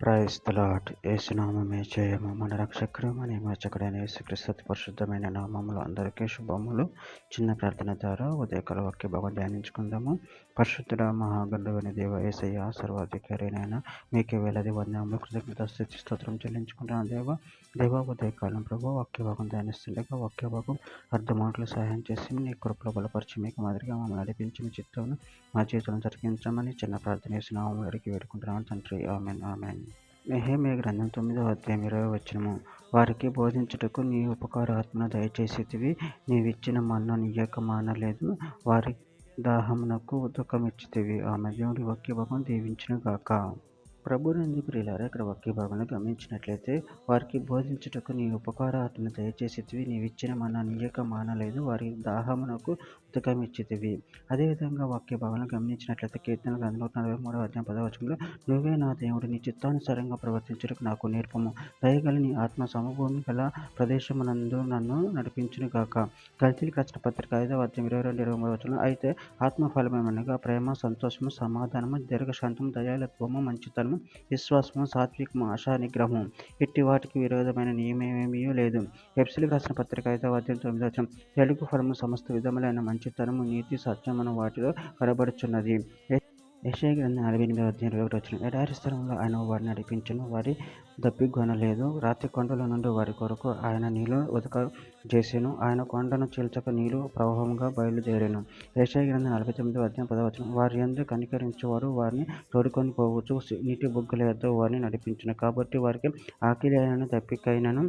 Praise the lord. యేసునామమే జయము. మన రక్షకుడు మన విమోచకుడైన యేసుక్రీస్తు అతి పరిశుద్ధమైన నామములో అందరికీ శుభములు. చిన్న ప్రార్థన ద్వారా ఉదయకాల వాక్య భాగం ధ్యానించుకుందాము. పరిశుద్ధుడ మహాగణుడైన దేవ యేసయ్య సర్వాధికారైన మీకే వేలాది వందనములు కృతజ్ఞత స్తుతి స్తోత్రం చెల్లించుకుంటున్నాను దేవ ఉదయకాలం ప్రభు వాక్య భాగం ధ్యానిస్తుండగా వాక్య భాగం అర్ధమాటలు సహాయం చేసి నీ కృపలో బలపరిచి మీకు మాదిరిగా మమ్మల్ని నడిపించి మీ చిత్తాన్ని మా జీవితంలో జరిగించమని చిన్న ప్రార్థన చేసిన అడిగి వేడుకుంటున్నాను తండ్రి. Amen amen. నెహెమీయా గ్రంథం 9వ అధ్యాయం 20వ వచనము. వారికి బోధించుటకు నీ ఉపకారాత్మను దయచేసితివి, నీవిచ్చిన మన్ను నీయక మానలేదు, వారి దాహమునకు దుఃఖమిచ్చితివి. ఆమె దేవుడి వాక్య భాగం దీవించును గాక. ప్రభునందు ప్రియులారా, ఇక్కడ వాక్య భాగంలో గమనించినట్లయితే వారికి బోధించుటకు నీ ఉపకారాత్మను దయచేసితివి, నీవిచ్చిన మన్నా నీయక మానలేదు, వారి దాహమునకు ఉదకమిచ్చితివి. అదేవిధంగా వాక్య భాగంలో గమనించినట్లయితే కీర్తన గ్రంథం 143వ అధ్యాయం 10వ వచనంలో నువ్వే నా దేవుడు, నీ చిత్తానుసారంగా ప్రవర్తించుటకు నాకు నేర్పము, దయగల నీ ఆత్మ సమభూమి గల ప్రదేశమునందు నన్ను నడిపించును గాక. గల్తీయులకు రాసిన పత్రిక 5వ అధ్యాయం 22-23వ వచనంలో అయితే ఆత్మఫలమేమనగా ప్రేమ, సంతోషము, సమాధానము, దీర్ఘశాంతము, దయాళుత్వము, మంచితనము, విశ్వాసము, సాత్వికము, ఆశా నిగ్రహము, ఇట్టి వాటికి విరోధమైన నియమేమీ లేదు. ఎఫెసీయులకు రాసిన పత్రిక 5వ అధ్యాయం 9వ వచనం తెలుగు ఫలము సమస్త విధములైన మంచితనము, నీతి, సత్యమును వాటిలో కనబడుచున్నది. యెషయా గ్రంథం 48వ అధ్యాయం 21వ వచనం ఎడారి స్థలంలో ఆయన వారిని నడిపించును, వారి దప్పిగొనలేదు. రాతి కొండల నుండి వారి కొరకు ఆయన నీళ్లు ఉదక చేసెను, ఆయన కొండను చీల్చక నీళ్లు ప్రవాహంగా బయలుదేరెను. యెషయా గ్రంథం 49వ అధ్యాయం 10వ వచనం వారి యందు కనికరించువారు వారిని తోడుకొని పోవచ్చు, నీటి బుగ్గల యొద్ద వారిని నడిపించును, కాబట్టి వారికి ఆకలి అయినను దప్పికైనను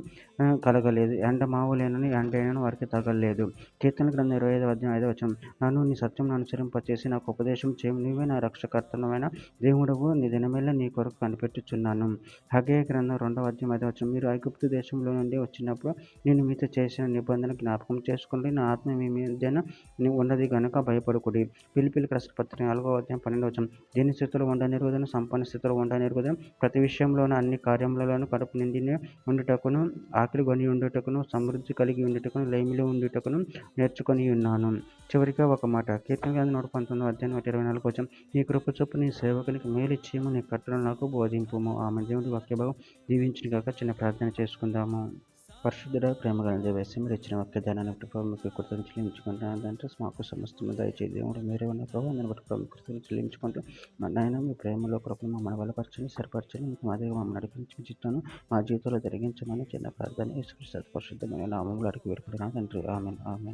కలగలేదు, ఎండమావులేనని ఎండైనను వారికి తగలేదు. కీర్తన గ్రంథం 25వ అధ్యాయం 5వ వచనం నన్ను నీ సత్యం అనుసరింపచేసి నాకు ఉపదేశం చేయము, నీవే నా రక్షకర్తనమైన దేవుడవు, నీ దినమెల్లా నీ కొరకు కనిపెట్టుచున్నాను. హగ్గయి గ్రంథం 2వ అధ్యాయం 5వ వచనం మీరు ఐగుప్తు దేశంలో నుండి వచ్చినప్పుడు నేను మీతో చేసిన నిబంధన జ్ఞాపకం చేసుకోండి, నా ఆత్మ మీ మధ్యన ఉన్నది గనుక భయపడకుడి. ఫిలిప్పీయులకు రాసిన పత్రిక 4వ అధ్యాయం 12వ వచనం దీని స్థితిలో ఉండనిరుగుదను, సంపన్న స్థితిలో ఉండనిరుగుదను, ప్రతి విషయంలోనూ అన్ని కార్యములలోనూ కడుపు నిండి ఉండుటకును, ఆకలి కొని ఉండుటకును, సమృద్ధి కలిగి ఉండుటకును, లేమిలో ఉండుటకును నేర్చుకొని ఉన్నాను. చివరిగా ఒక మాట కీర్తన గ్రంథం 119వ అధ్యాయం 124వ వచనం నీ కృప చొప్పు నీ సేవకునికి మేలు చేయము, నీ కట్టడలు నాకు బోధింపుము. ఆమె దేవుడి వాక్య భాగం దీవించును గాక. చిన్న ప్రార్థన చేసుకుందాము. పరిశుద్ధుడ ప్రేమ గల వేసి మీరు ఇచ్చిన వాక్య ధ్యానాన్ని మీకు కృతజ్ఞతలు చెల్లించుకుంటున్నాను. అంటే మాకు సమస్తము దయచేసి దేవుడు మీరే ఉన్న ప్రభావం దాన్ని బట్టి కృతజ్ఞతలు చెల్లించుకుంటూ నాయన మీ ప్రేమలో కృపను మమ్మల్ని బలపరచండి, సరిపరచండి, మీకు మాదిరిగా మమ్మల్ని నడిపించి చిత్తాను మా జీవితంలో జరిగించమని చిన్న ప్రార్థన యేసుక్రీస్తు పరిశుద్ధమైన నామములో అడిగి వేడుకుంటున్నాను తండ్రి. ఆమేన్ ఆమేన్.